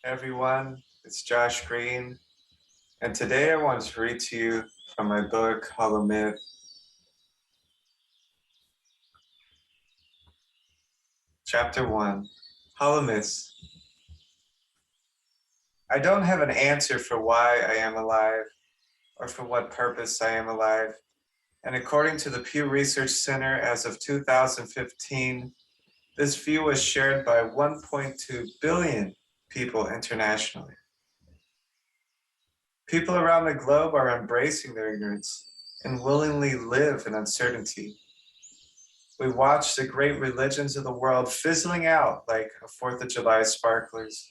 Everyone, it's Josh Green, and today I want to read to you from my book, Hollow Myth. Chapter 1, Hollow Myths. I don't have an answer for why I am alive, or for what purpose I am alive, and according to the Pew Research Center as of 2015, this view was shared by 1.2 billion people internationally. People around the globe are embracing their ignorance and willingly live in uncertainty. We watch the great religions of the world fizzling out like a 4th of July sparklers.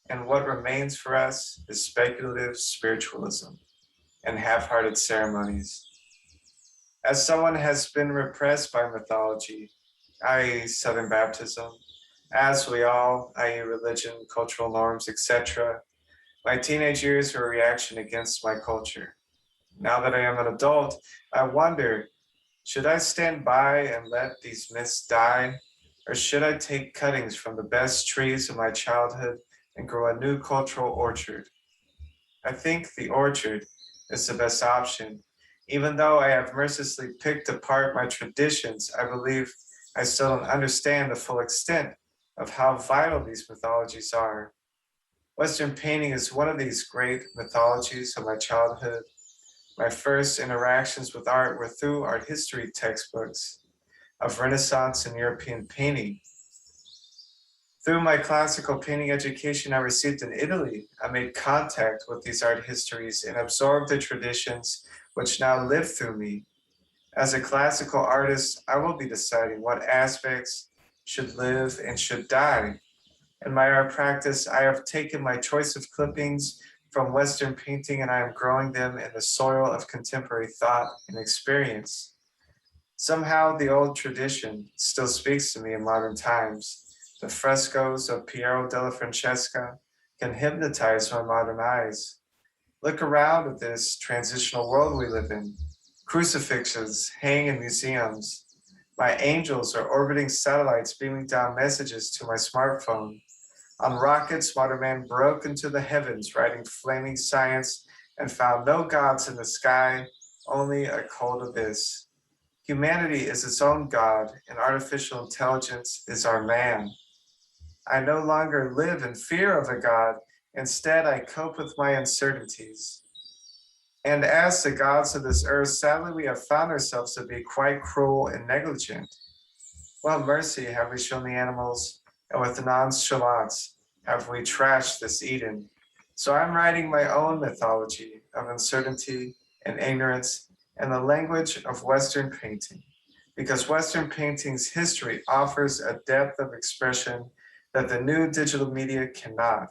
And what remains for us is speculative spiritualism and half-hearted ceremonies. As someone has been repressed by mythology, i.e. Southern baptism, as we all, i.e. religion, cultural norms, etc., my teenage years were a reaction against my culture. Now that I am an adult, I wonder, should I stand by and let these myths die? Or should I take cuttings from the best trees of my childhood and grow a new cultural orchard? I think the orchard is the best option. Even though I have mercilessly picked apart my traditions, I believe I still don't understand the full extent of how vital these mythologies are. Western painting is one of these great mythologies of my childhood. My first interactions with art were through art history textbooks of Renaissance and European painting. Through my classical painting education I received in Italy, I made contact with these art histories and absorbed the traditions which now live through me. As a classical artist, I will be deciding what aspects should live and should die. In my art practice, I have taken my choice of clippings from Western painting and I am growing them in the soil of contemporary thought and experience. Somehow the old tradition still speaks to me in modern times. The frescoes of Piero della Francesca can hypnotize my modern eyes. Look around at this transitional world we live in. Crucifixes hang in museums. My angels are orbiting satellites beaming down messages to my smartphone. On rockets, modern man broke into the heavens, writing flaming science, and found no gods in the sky, only a cold abyss. Humanity is its own god, and artificial intelligence is our man. I no longer live in fear of a god. Instead, I cope with my uncertainties. And as the gods of this earth, sadly, we have found ourselves to be quite cruel and negligent. What mercy have we shown the animals, and with nonchalance have we trashed this Eden. So I'm writing my own mythology of uncertainty and ignorance in the language of Western painting, because Western painting's history offers a depth of expression that the new digital media cannot.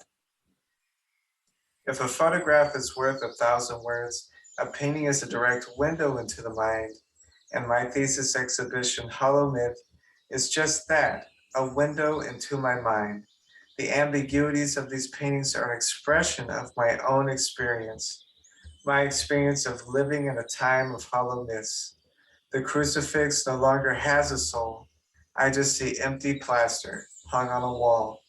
If a photograph is worth 1,000 words, a painting is a direct window into the mind, and my thesis exhibition, Hollow Myth, is just that, a window into my mind. The ambiguities of these paintings are an expression of my own experience, my experience of living in a time of hollow myths. The crucifix no longer has a soul. I just see empty plaster hung on a wall.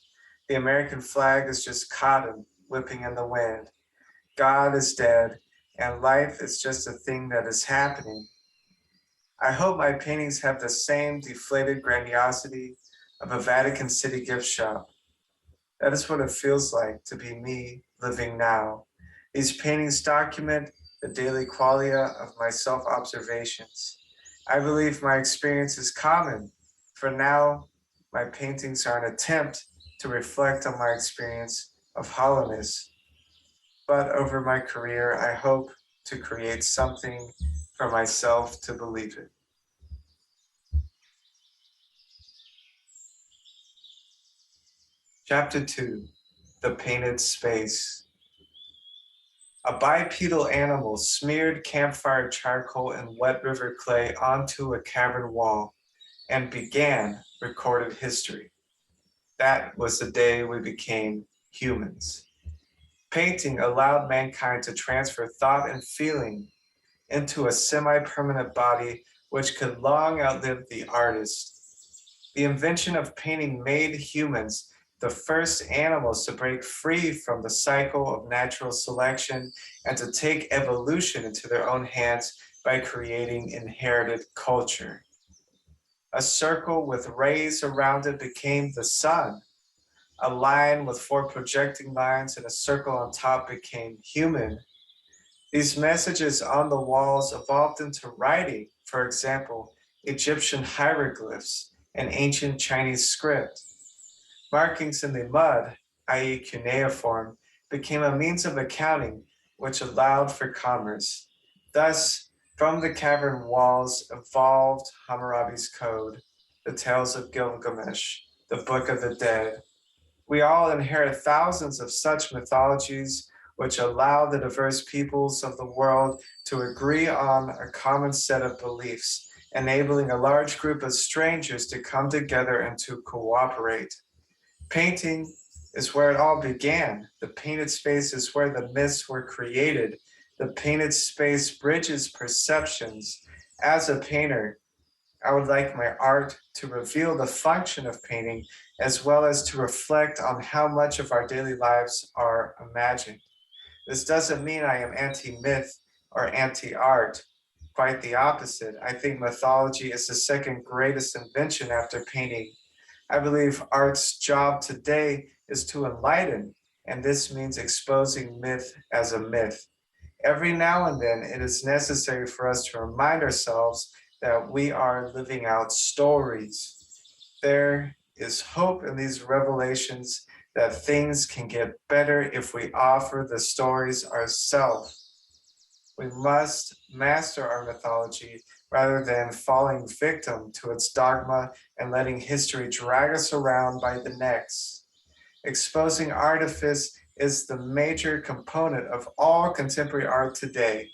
The American flag is just cotton whipping in the wind. God is dead, and life is just a thing that is happening. I hope my paintings have the same deflated grandiosity of a Vatican City gift shop. That is what it feels like to be me living now. These paintings document the daily qualia of my self-observations. I believe my experience is common. For now, my paintings are an attempt to reflect on my experience of hollowness. But over my career, I hope to create something for myself to believe in. Chapter 2, The Painted Space. A bipedal animal smeared campfire charcoal and wet river clay onto a cavern wall and began recorded history. That was the day we became humans. Painting allowed mankind to transfer thought and feeling into a semi-permanent body which could long outlive the artist. The invention of painting made humans the first animals to break free from the cycle of natural selection and to take evolution into their own hands by creating inherited culture. A circle with rays around it became the sun. A line with four projecting lines and a circle on top became human. These messages on the walls evolved into writing, for example, Egyptian hieroglyphs and ancient Chinese script. Markings in the mud, i.e., cuneiform, became a means of accounting which allowed for commerce. Thus, from the cavern walls evolved Hammurabi's Code, the Tales of Gilgamesh, the Book of the Dead. We all inherit thousands of such mythologies which allow the diverse peoples of the world to agree on a common set of beliefs, enabling a large group of strangers to come together and to cooperate. Painting is where it all began. The painted space is where the myths were created. The painted space bridges perceptions. As a painter, I would like my art to reveal the function of painting as well as to reflect on how much of our daily lives are imagined. This doesn't mean I am anti-myth or anti-art. Quite the opposite. I think mythology is the second greatest invention after painting. I believe art's job today is to enlighten, and this means exposing myth as a myth. Every now and then, it is necessary for us to remind ourselves that we are living out stories. There is hope in these revelations that things can get better if we offer the stories ourselves. We must master our mythology rather than falling victim to its dogma and letting history drag us around by the necks. Exposing artifice is the major component of all contemporary art today.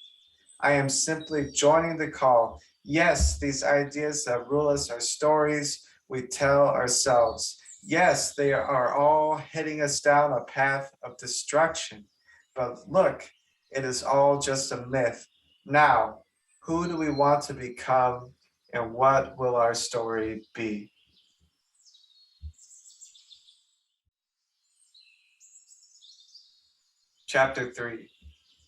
I am simply joining the call. Yes, these ideas that rule us are stories we tell ourselves. Yes, they are all heading us down a path of destruction. But look, it is all just a myth. Now, who do we want to become and what will our story be? Chapter 3,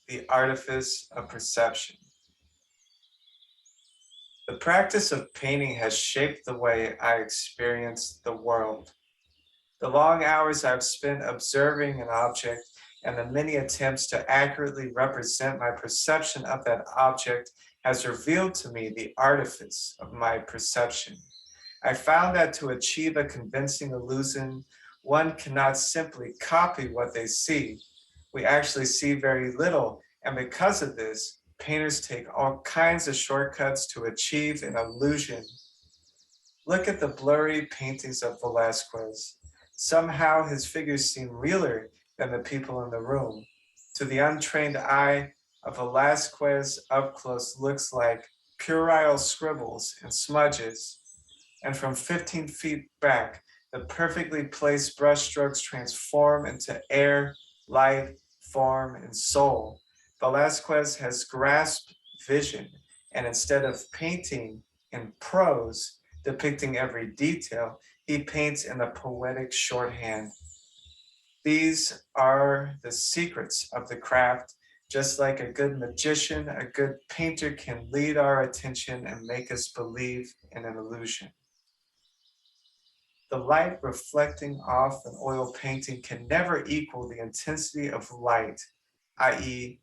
The Artifice of Perception. The practice of painting has shaped the way I experience the world. The long hours I've spent observing an object and the many attempts to accurately represent my perception of that object has revealed to me the artifice of my perception. I found that to achieve a convincing illusion, one cannot simply copy what they see. We actually see very little, and because of this, painters take all kinds of shortcuts to achieve an illusion. Look at the blurry paintings of Velázquez. Somehow his figures seem realer than the people in the room. To the untrained eye, a Velázquez up close looks like puerile scribbles and smudges. And from 15 feet back, the perfectly placed brushstrokes transform into air, light, form, and soul. Velázquez has grasped vision, and instead of painting in prose, depicting every detail, he paints in a poetic shorthand. These are the secrets of the craft. Just like a good magician, a good painter can lead our attention and make us believe in an illusion. The light reflecting off an oil painting can never equal the intensity of light, i.e.,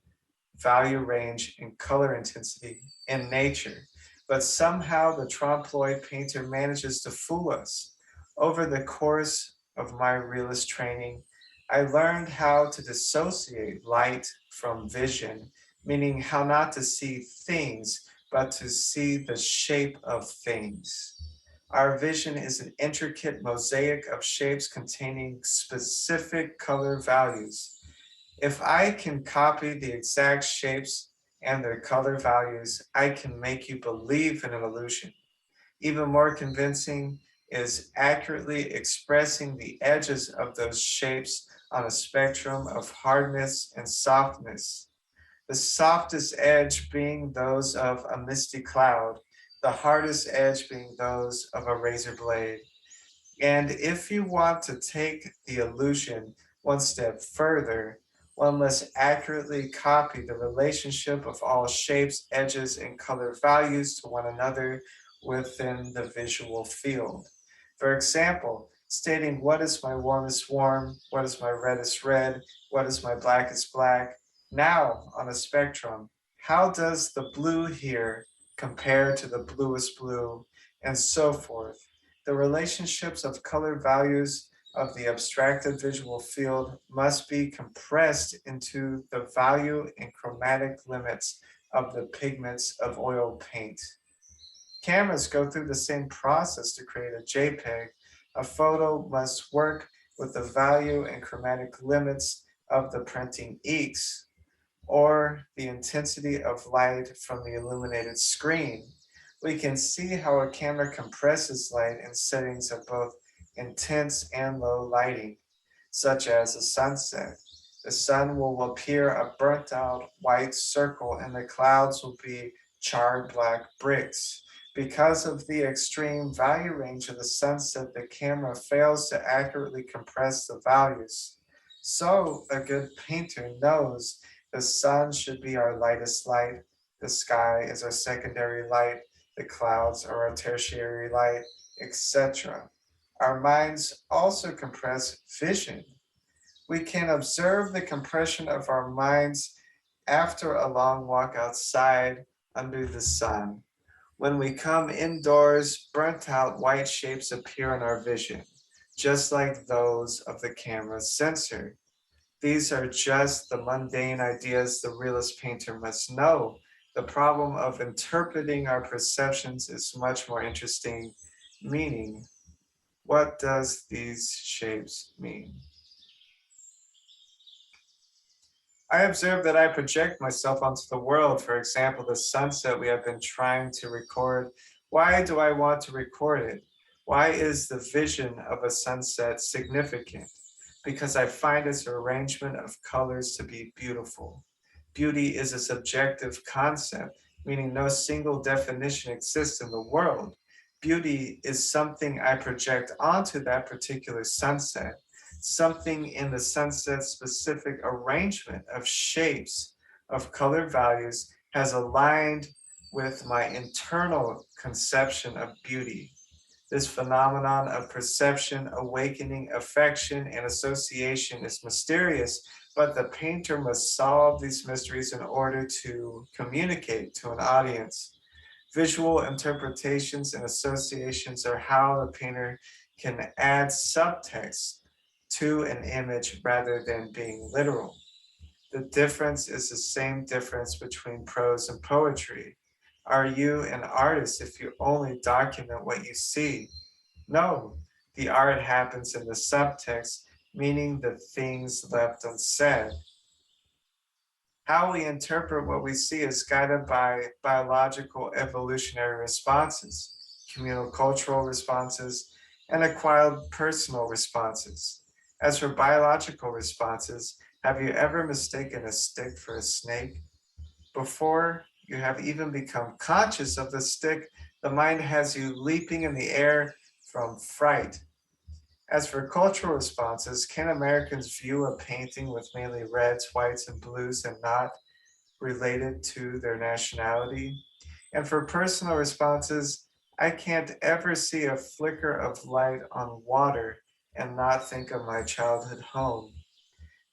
value range and color intensity in nature. But somehow the trompe-l'oeil painter manages to fool us. Over the course of my realist training, I learned how to dissociate light from vision, meaning how not to see things, but to see the shape of things. Our vision is an intricate mosaic of shapes containing specific color values. If I can copy the exact shapes and their color values, I can make you believe in an illusion. Even more convincing is accurately expressing the edges of those shapes on a spectrum of hardness and softness. The softest edge being those of a misty cloud, the hardest edge being those of a razor blade. And if you want to take the illusion one step further, one must accurately copy the relationship of all shapes, edges, and color values to one another within the visual field. For example, stating what is my warmest warm, what is my reddest red, what is my blackest black. Now, on a spectrum, how does the blue here compare to the bluest blue, and so forth? The relationships of color values of the abstracted visual field must be compressed into the value and chromatic limits of the pigments of oil paint. Cameras go through the same process to create a JPEG. A photo must work with the value and chromatic limits of the printing inks, or the intensity of light from the illuminated screen. We can see how a camera compresses light in settings of both intense and low lighting, such as a sunset. The sun will appear a burnt out white circle and the clouds will be charred black bricks. Because of the extreme value range of the sunset, the camera fails to accurately compress the values. So, a good painter knows the sun should be our lightest light, the sky is our secondary light, the clouds are our tertiary light, etc. Our minds also compress vision. We can observe the compression of our minds after a long walk outside under the sun. When we come indoors, burnt out white shapes appear in our vision, just like those of the camera's sensor. These are just the mundane ideas the realist painter must know. The problem of interpreting our perceptions is much more interesting, meaning, what does these shapes mean? I observe that I project myself onto the world. For example, the sunset we have been trying to record. Why do I want to record it? Why is the vision of a sunset significant? Because I find its arrangement of colors to be beautiful. Beauty is a subjective concept, meaning no single definition exists in the world. Beauty is something I project onto that particular sunset, something in the sunset's specific arrangement of shapes, of color values, has aligned with my internal conception of beauty. This phenomenon of perception, awakening, affection, and association is mysterious, but the painter must solve these mysteries in order to communicate to an audience. Visual interpretations and associations are how the painter can add subtext to an image rather than being literal. The difference is the same difference between prose and poetry. Are you an artist if you only document what you see? No, the art happens in the subtext, meaning the things left unsaid. How we interpret what we see is guided by biological evolutionary responses, communal cultural responses, and acquired personal responses. As for biological responses, have you ever mistaken a stick for a snake? Before you have even become conscious of the stick, the mind has you leaping in the air from fright. As for cultural responses, can Americans view a painting with mainly reds, whites, and blues and not related to their nationality? And for personal responses, I can't ever see a flicker of light on water and not think of my childhood home.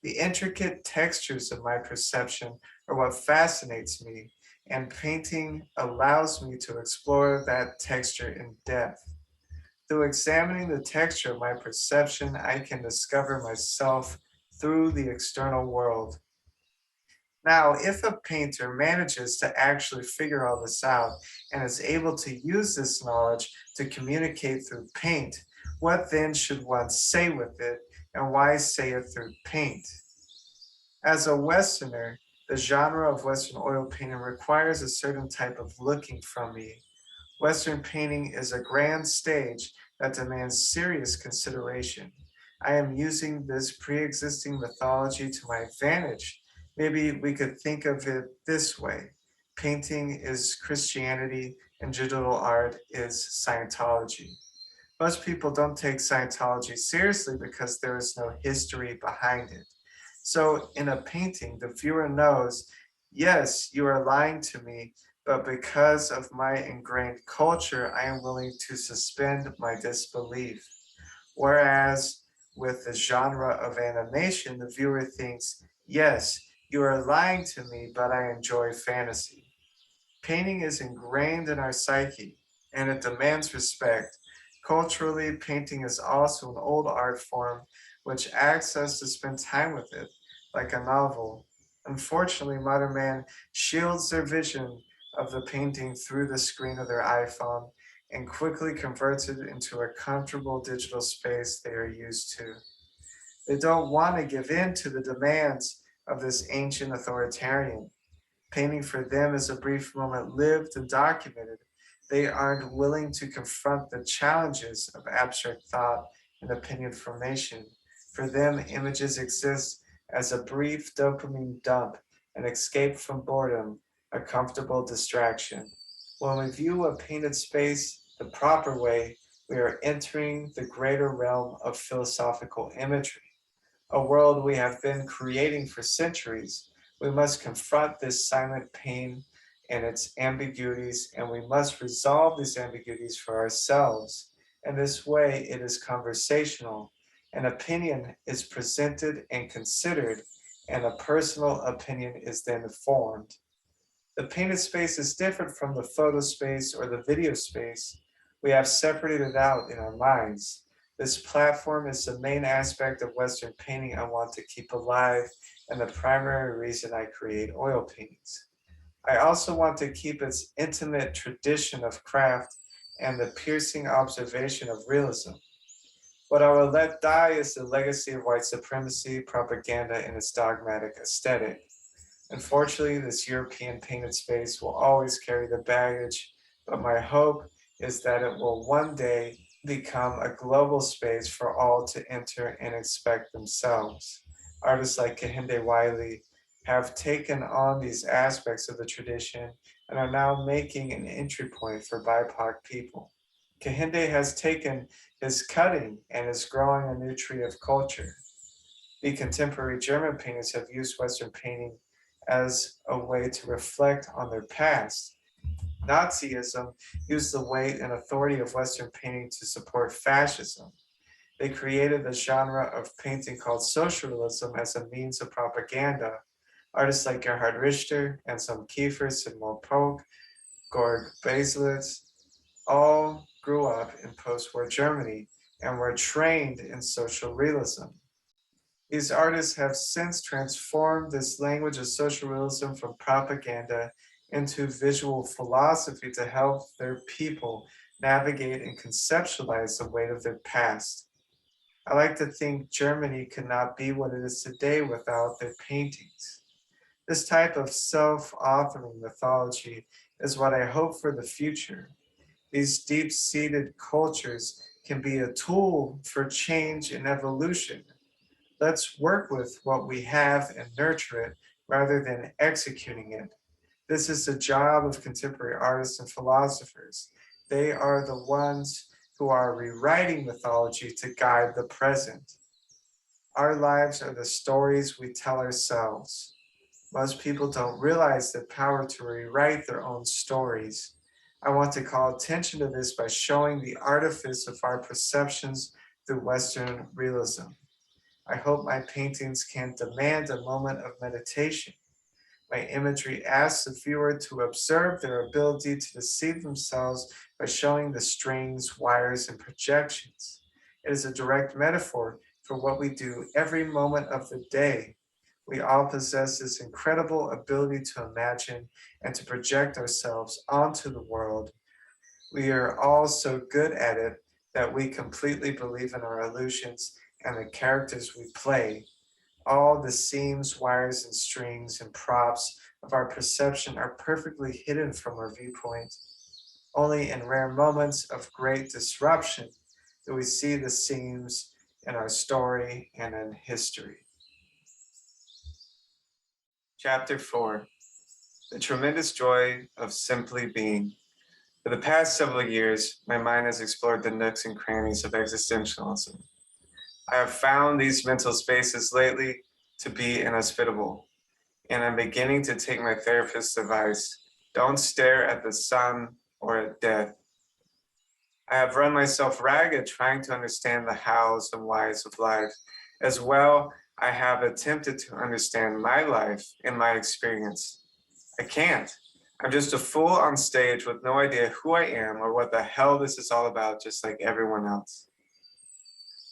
The intricate textures of my perception are what fascinates me, and painting allows me to explore that texture in depth. Through examining the texture of my perception, I can discover myself through the external world. Now, if a painter manages to actually figure all this out and is able to use this knowledge to communicate through paint, what then should one say with it, and why say it through paint? As a Westerner, the genre of Western oil painting requires a certain type of looking from me. Western painting is a grand stage that demands serious consideration. I am using this pre existing mythology to my advantage. Maybe we could think of it this way: painting is Christianity, and digital art is Scientology. Most people don't take Scientology seriously because there is no history behind it. So, in a painting, the viewer knows, yes, you are lying to me, but because of my ingrained culture, I am willing to suspend my disbelief. Whereas with the genre of animation, the viewer thinks, yes, you are lying to me, but I enjoy fantasy. Painting is ingrained in our psyche, and it demands respect. Culturally, painting is also an old art form which asks us to spend time with it, like a novel. Unfortunately, modern man shields their vision of the painting through the screen of their iPhone and quickly converts it into a comfortable digital space they are used to. They don't want to give in to the demands of this ancient authoritarian. Painting for them is a brief moment lived and documented. They aren't willing to confront the challenges of abstract thought and opinion formation. For them, images exist as a brief dopamine dump, an escape from boredom, a comfortable distraction. When we view a painted space the proper way, we are entering the greater realm of philosophical imagery, a world we have been creating for centuries. We must confront this silent pain and its ambiguities, and we must resolve these ambiguities for ourselves. In this way, it is conversational. An opinion is presented and considered, and a personal opinion is then formed. The painted space is different from the photo space or the video space. We have separated it out in our minds. This platform is the main aspect of Western painting I want to keep alive and the primary reason I create oil paintings. I also want to keep its intimate tradition of craft and the piercing observation of realism. What I will let die is the legacy of white supremacy, propaganda, and its dogmatic aesthetic. Unfortunately, this European painted space will always carry the baggage, but my hope is that it will one day become a global space for all to enter and expect themselves. Artists like Kehinde Wiley have taken on these aspects of the tradition and are now making an entry point for BIPOC people. Kehinde has taken his cutting and is growing a new tree of culture. The contemporary German painters have used Western painting as a way to reflect on their past. Nazism used the weight and authority of Western painting to support fascism. They created a genre of painting called socialism as a means of propaganda. Artists like Gerhard Richter, Anselm Kiefer, Sigmund Polk, Georg Baselitz all grew up in post-war Germany and were trained in social realism. These artists have since transformed this language of social realism from propaganda into visual philosophy to help their people navigate and conceptualize the weight of their past. I like to think Germany could not be what it is today without their paintings. This type of self authoring mythology is what I hope for the future. These deep seated cultures can be a tool for change and evolution. Let's work with what we have and nurture it rather than executing it. This is the job of contemporary artists and philosophers. They are the ones who are rewriting mythology to guide the present. Our lives are the stories we tell ourselves. Most people don't realize the power to rewrite their own stories. I want to call attention to this by showing the artifice of our perceptions through Western realism. I hope my paintings can demand a moment of meditation. My imagery asks the viewer to observe their ability to deceive themselves by showing the strings, wires, and projections. It is a direct metaphor for what we do every moment of the day. We all possess this incredible ability to imagine and to project ourselves onto the world. We are all so good at it that we completely believe in our illusions and the characters we play. All the seams, wires, and strings and props of our perception are perfectly hidden from our viewpoint. Only in rare moments of great disruption do we see the seams in our story and in history. Chapter 4: The Tremendous Joy of Simply Being. For the past several years, my mind has explored the nooks and crannies of existentialism. I have found these mental spaces lately to be inhospitable, and I'm beginning to take my therapist's advice: don't stare at the sun or at death. I have run myself ragged trying to understand the hows and whys of life. As well, I have attempted to understand my life and my experience. I can't. I'm just a fool on stage with no idea who I am or what the hell this is all about, just like everyone else.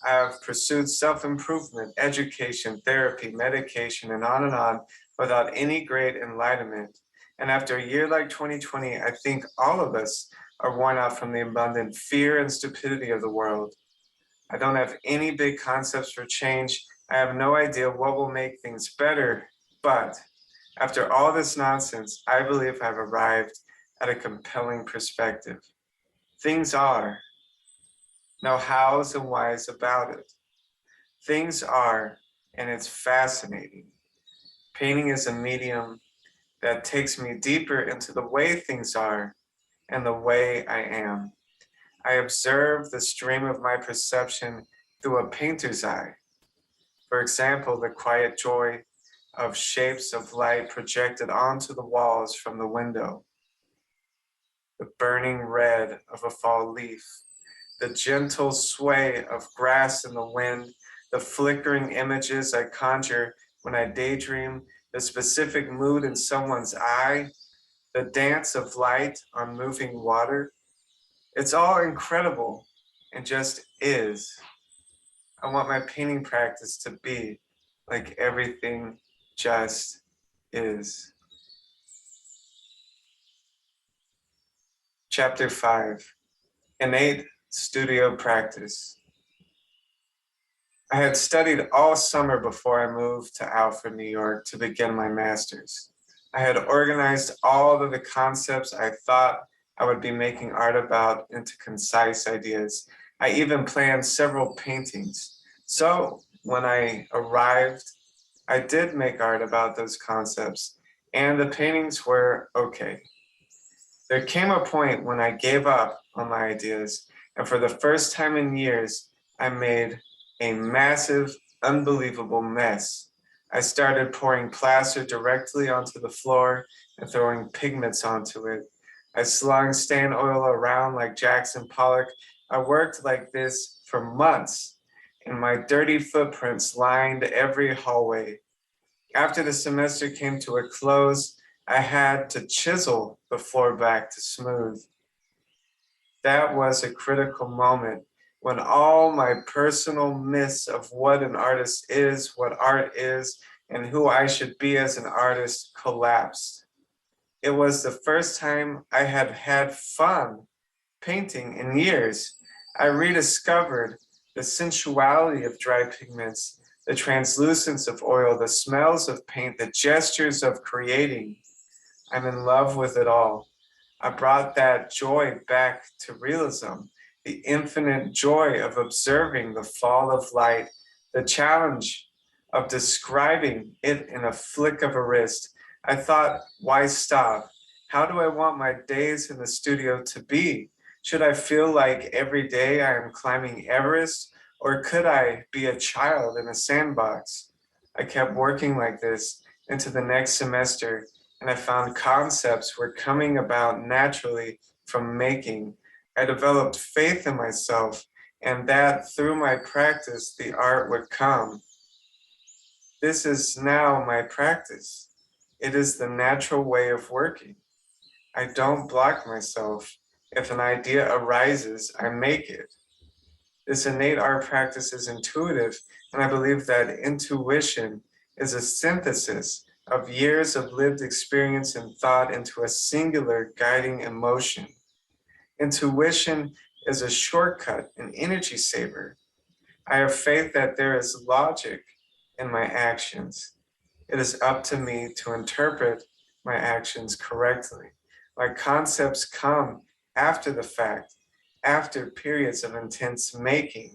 I have pursued self-improvement, education, therapy, medication, and on without any great enlightenment. And after a year like 2020, I think all of us are worn out from the abundant fear and stupidity of the world. I don't have any big concepts for change. I have no idea what will make things better. But after all this nonsense, I believe I've arrived at a compelling perspective. Things are. No hows and whys about it. Things are, and it's fascinating. Painting is a medium that takes me deeper into the way things are and the way I am. I observe the stream of my perception through a painter's eye. For example, the quiet joy of shapes of light projected onto the walls from the window, the burning red of a fall leaf, the gentle sway of grass in the wind, the flickering images I conjure when I daydream, the specific mood in someone's eye, the dance of light on moving water. It's all incredible and just is. I want my painting practice to be like everything just is. Chapter 5, Innate Studio Practice. I had studied all summer before I moved to Alfred, New York to begin my master's. I had organized all of the concepts I thought I would be making art about into concise ideas. I even planned several paintings. So when I arrived, I did make art about those concepts, and the paintings were okay. There came a point when I gave up on my ideas, and for the first time in years, I made a massive, unbelievable mess. I started pouring plaster directly onto the floor and throwing pigments onto it. I slung stain oil around like Jackson Pollock. I worked like this for months, and my dirty footprints lined every hallway. After the semester came to a close, I had to chisel the floor back to smooth. That was a critical moment when all my personal myths of what an artist is, what art is, and who I should be as an artist collapsed. It was the first time I had had fun painting in years. I rediscovered the sensuality of dry pigments, the translucence of oil, the smells of paint, the gestures of creating. I'm in love with it all. I brought that joy back to realism, the infinite joy of observing the fall of light, the challenge of describing it in a flick of a wrist. I thought, why stop? How do I want my days in the studio to be? Should I feel like every day I am climbing Everest, or could I be a child in a sandbox? I kept working like this into the next semester, and I found concepts were coming about naturally from making. I developed faith in myself, and that through my practice, the art would come. This is now my practice. It is the natural way of working. I don't block myself. If an idea arises, I make it. This innate art practice is intuitive, and I believe that intuition is a synthesis of years of lived experience and thought into a singular guiding emotion. Intuition is a shortcut, an energy saver. I have faith that there is logic in my actions. It is up to me to interpret my actions correctly. My concepts come after the fact, after periods of intense making.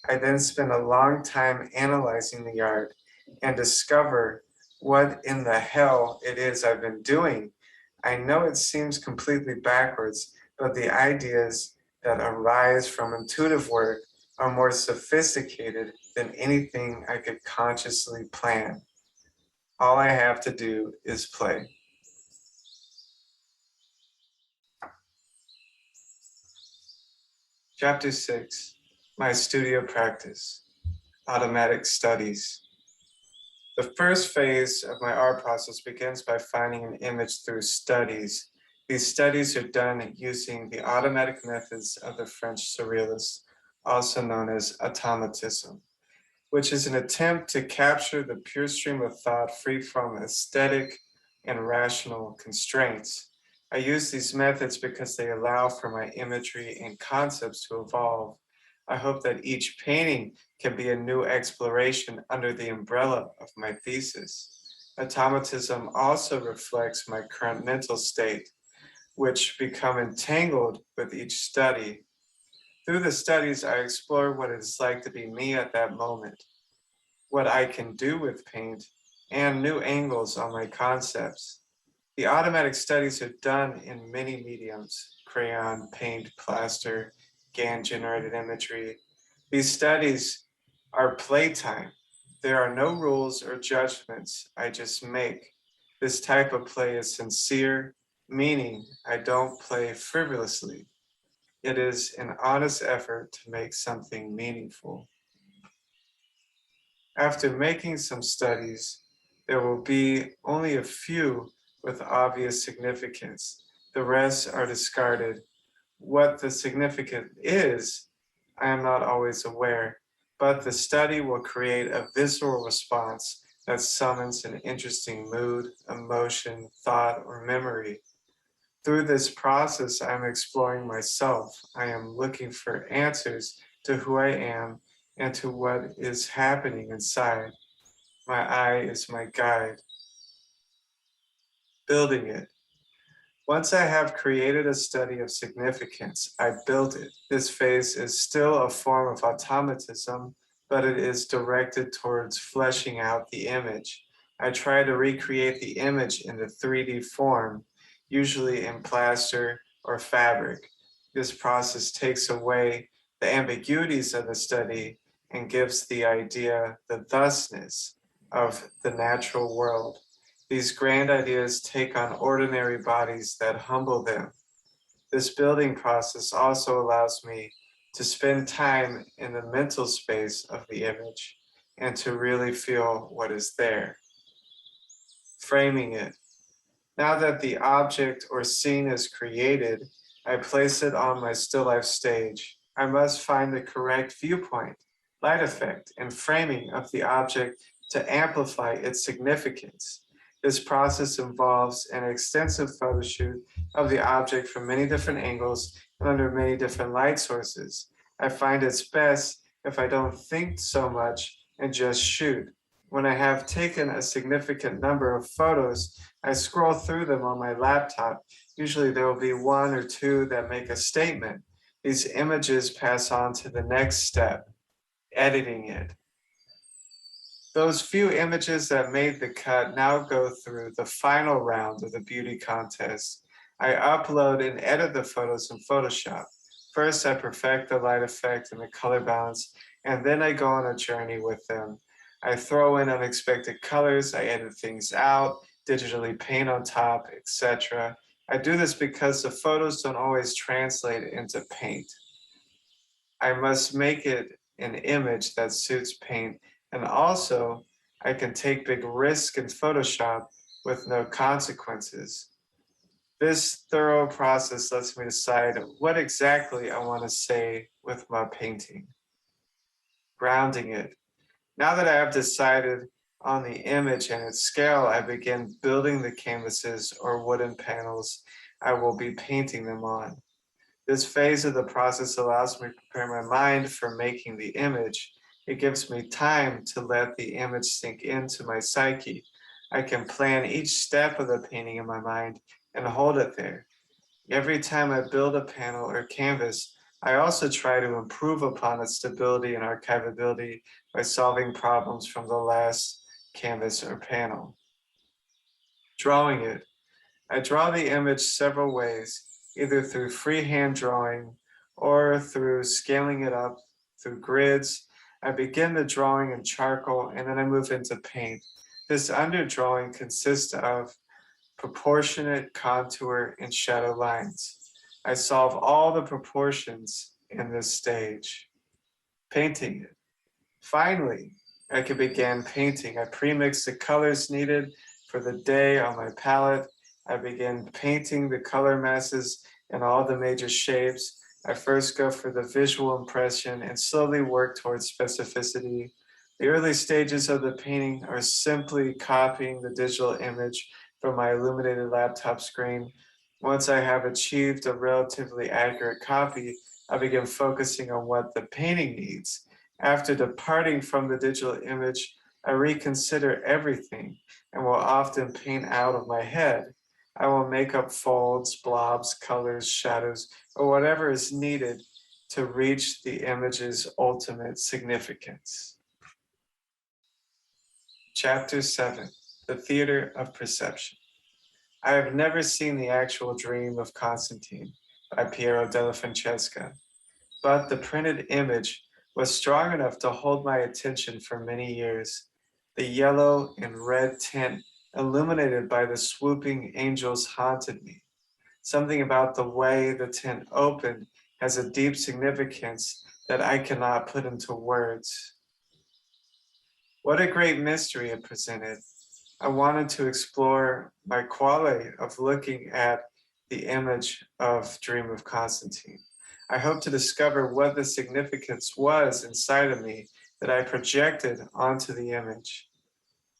I then spend a long time analyzing the art and discover what in the hell it is I've been doing. I know it seems completely backwards, but the ideas that arise from intuitive work are more sophisticated than anything I could consciously plan. All I have to do is play. Chapter 6, My Studio Practice, Automatic Studies. The first phase of my art process begins by finding an image through studies. These studies are done using the automatic methods of the French surrealists, also known as automatism, which is an attempt to capture the pure stream of thought free from aesthetic and rational constraints. I use these methods because they allow for my imagery and concepts to evolve. I hope that each painting can be a new exploration under the umbrella of my thesis. Automatism also reflects my current mental state, which become entangled with each study. Through the studies, I explore what it's like to be me at that moment, what I can do with paint, and new angles on my concepts. The automatic studies are done in many mediums: crayon, paint, plaster, GAN-generated imagery. These studies are playtime. There are no rules or judgments, I just make. This type of play is sincere, meaning I don't play frivolously. It is an honest effort to make something meaningful. After making some studies, there will be only a few with obvious significance. The rest are discarded. What the significance is, I am not always aware, but the study will create a visceral response that summons an interesting mood, emotion, thought, or memory. Through this process, I am exploring myself. I am looking for answers to who I am and to what is happening inside. My eye is my guide. Building it. Once I have created a study of significance, I build it. This phase is still a form of automatism, but it is directed towards fleshing out the image. I try to recreate the image in the 3D form, usually in plaster or fabric. This process takes away the ambiguities of the study and gives the idea the thusness of the natural world. These grand ideas take on ordinary bodies that humble them. This building process also allows me to spend time in the mental space of the image and to really feel what is there. Framing it. Now that the object or scene is created, I place it on my still life stage. I must find the correct viewpoint, light effect, and framing of the object to amplify its significance. This process involves an extensive photo shoot of the object from many different angles and under many different light sources. I find it's best if I don't think so much and just shoot. When I have taken a significant number of photos, I scroll through them on my laptop. Usually there will be one or two that make a statement. These images pass on to the next step, editing it. Those few images that made the cut now go through the final round of the beauty contest. I upload and edit the photos in Photoshop. First, I perfect the light effect and the color balance, and then I go on a journey with them. I throw in unexpected colors, I edit things out, digitally paint on top, etc. I do this because the photos don't always translate into paint. I must make it an image that suits paint, and also I can take big risks in Photoshop with no consequences. This thorough process lets me decide what exactly I want to say with my painting. Grounding it. Now that I have decided on the image and its scale, I begin building the canvases or wooden panels I will be painting them on. This phase of the process allows me to prepare my mind for making the image. It gives me time to let the image sink into my psyche. I can plan each step of the painting in my mind and hold it there. Every time I build a panel or canvas, I also try to improve upon its stability and archivability by solving problems from the last canvas or panel. Drawing it. I draw the image several ways. either through freehand drawing or through scaling it up through grids. I begin the drawing in charcoal and then I move into paint. This underdrawing consists of proportionate contour and shadow lines. I solve all the proportions in this stage. Painting it. Finally, I can begin painting. I pre-mix the colors needed for the day on my palette. I begin painting the color masses in all the major shapes. I first go for the visual impression and slowly work towards specificity. The early stages of the painting are simply copying the digital image from my illuminated laptop screen. Once I have achieved a relatively accurate copy, I begin focusing on what the painting needs. After departing from the digital image, I reconsider everything and will often paint out of my head. I will make up folds, blobs, colors, shadows, or whatever is needed to reach the image's ultimate significance. Chapter 7: The Theater of Perception. I have never seen the actual Dream of Constantine by Piero della Francesca, but the printed image was strong enough to hold my attention for many years. The yellow and red tint illuminated by the swooping angels haunted me. Something about the way the tint opened has a deep significance that I cannot put into words. What a great mystery it presented. I wanted to explore my quality of looking at the image of Dream of Constantine. I hope to discover what the significance was inside of me that I projected onto the image.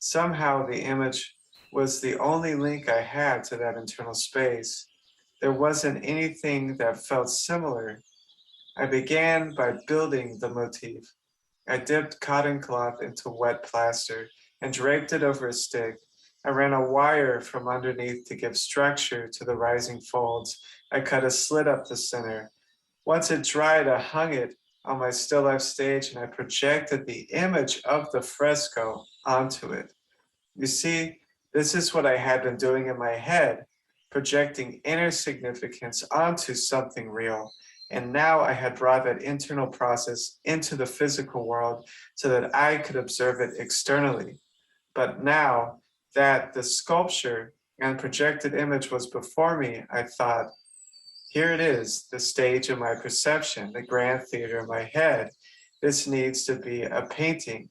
Somehow the image was the only link I had to that internal space. There wasn't anything that felt similar. I began by building the motif. I dipped cotton cloth into wet plaster and draped it over a stick. I ran a wire from underneath to give structure to the rising folds. I cut a slit up the center. Once it dried, I hung it on my still life stage and I projected the image of the fresco onto it. You see, this is what I had been doing in my head, projecting inner significance onto something real. And now I had brought that internal process into the physical world so that I could observe it externally. But now that the sculpture and projected image was before me, I thought, here it is, the stage of my perception, the grand theater of my head. This needs to be a painting.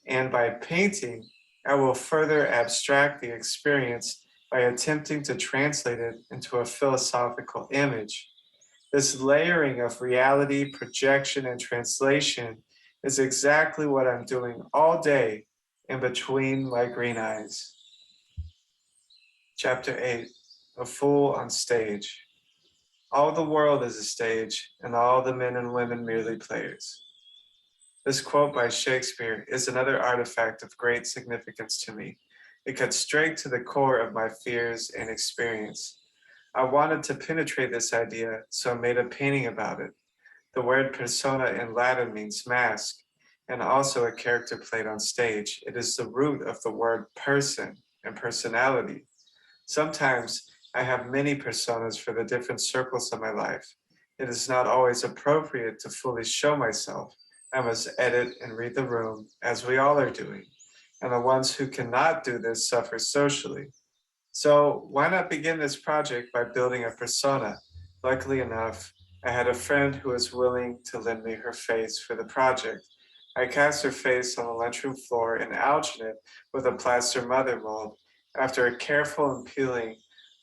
And by painting, I will further abstract the experience by attempting to translate it into a philosophical image. This layering of reality, projection, and translation is exactly what I'm doing all day in between my green eyes. Chapter 8: A Fool on Stage. All the world is a stage, and all the men and women merely players. This quote by Shakespeare is another artifact of great significance to me. It cuts straight to the core of my fears and experience. I wanted to penetrate this idea, so I made a painting about it. The word persona in Latin means mask, and also a character played on stage. It is the root of the word person and personality. Sometimes I have many personas for the different circles of my life. It is not always appropriate to fully show myself. I must edit and read the room, as we all are doing. And the ones who cannot do this suffer socially. So why not begin this project by building a persona? Luckily enough, I had a friend who was willing to lend me her face for the project. I cast her face on the lunchroom floor and algined it with a plaster mother mold. After a careful peeling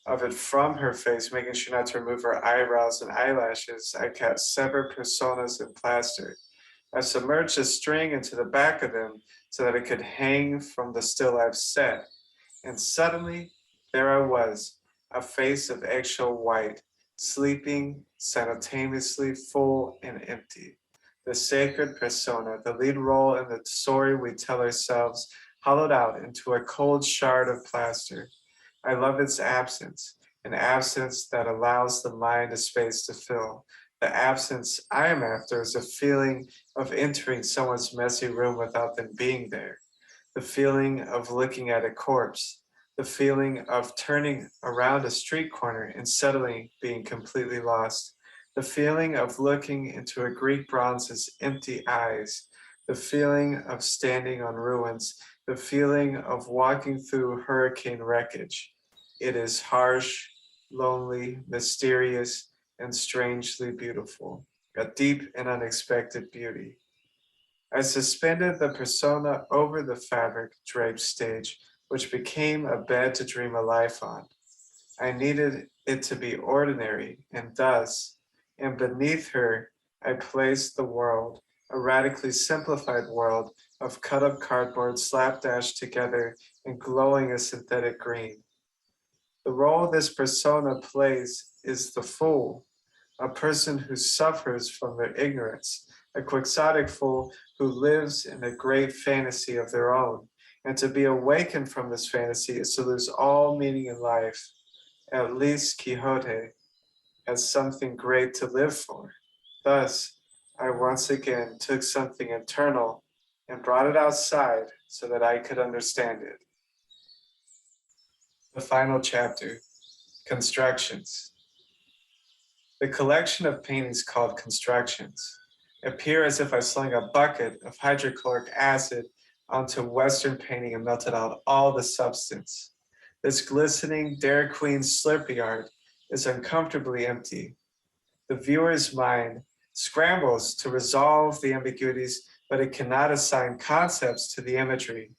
of it from her face, making sure not to remove her eyebrows and eyelashes, I cast severed personas in plaster. I submerged a string into the back of them so that it could hang from the still life set. And suddenly, there I was, a face of eggshell white, sleeping, simultaneously full and empty. The sacred persona, the lead role in the story we tell ourselves, hollowed out into a cold shard of plaster. I love its absence, an absence that allows the mind a space to fill. The absence I am after is a feeling of entering someone's messy room without them being there, the feeling of looking at a corpse, the feeling of turning around a street corner and suddenly being completely lost, the feeling of looking into a Greek bronze's empty eyes, the feeling of standing on ruins, the feeling of walking through hurricane wreckage. It is harsh, lonely, mysterious, and strangely beautiful, a deep and unexpected beauty. I suspended the persona over the fabric draped stage, which became a bed to dream a life on. I needed it to be ordinary, and thus, and beneath her, I placed the world, a radically simplified world of cut up cardboard slapdashed together and glowing a synthetic green. The role this persona plays is the fool, a person who suffers from their ignorance, a quixotic fool who lives in a great fantasy of their own. And to be awakened from this fantasy is to lose all meaning in life. At least Quixote has something great to live for. Thus, I once again took something internal and brought it outside so that I could understand it. The final chapter, Constructions. The collection of paintings called Constructions appear as if I slung a bucket of hydrochloric acid onto Western painting and melted out all the substance. This glistening Dairy Queen Slurpee art is uncomfortably empty. The viewer's mind scrambles to resolve the ambiguities, but it cannot assign concepts to the imagery.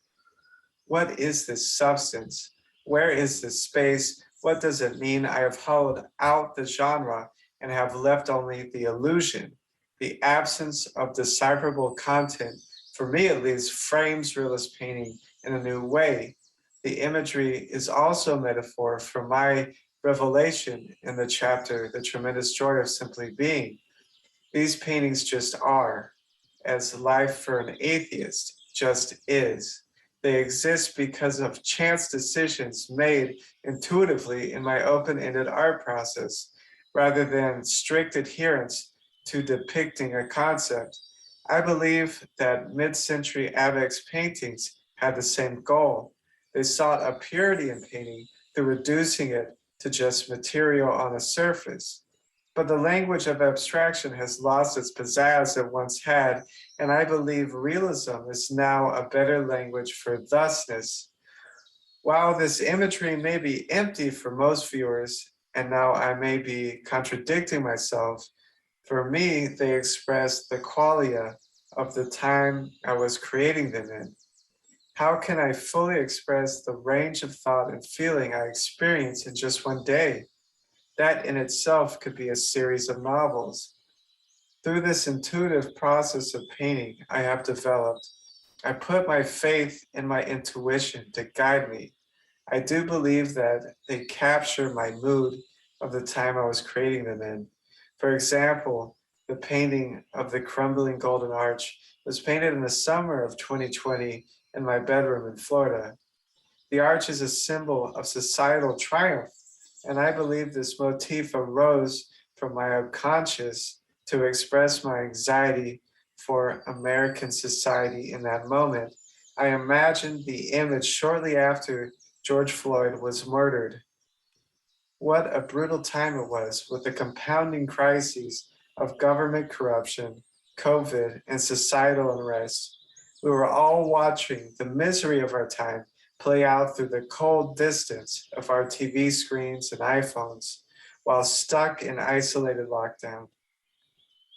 What is this substance? Where is this space? What does it mean? I have hollowed out the genre and have left only the illusion. The absence of decipherable content, for me at least, frames realist painting in a new way. The imagery is also a metaphor for my revelation in the chapter, The Tremendous Joy of Simply Being. These paintings just are, as life for an atheist just is. They exist because of chance decisions made intuitively in my open-ended art process, rather than strict adherence to depicting a concept. I believe that mid-century Avex paintings had the same goal. They sought a purity in painting through reducing it to just material on a surface. But the language of abstraction has lost its pizzazz it once had, and I believe realism is now a better language for thusness. While this imagery may be empty for most viewers, and now I may be contradicting myself, for me, they express the qualia of the time I was creating them in. How can I fully express the range of thought and feeling I experienced in just one day? That in itself could be a series of novels. Through this intuitive process of painting I have developed, I put my faith in my intuition to guide me. I do believe that they capture my mood of the time I was creating them in. For example, the painting of the crumbling golden arch was painted in the summer of 2020 in my bedroom in Florida. The arch is a symbol of societal triumph, and I believe this motif arose from my unconscious to express my anxiety for American society in that moment. I imagined the image shortly after George Floyd was murdered. What a brutal time it was, with the compounding crises of government corruption, COVID, and societal unrest. We were all watching the misery of our time play out through the cold distance of our TV screens and iPhones while stuck in isolated lockdown.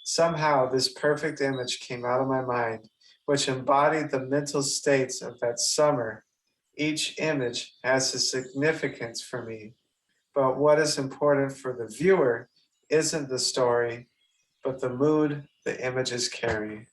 Somehow, this perfect image came out of my mind, which embodied the mental states of that summer. Each image has a significance for me, but what is important for the viewer isn't the story, but the mood the images carry.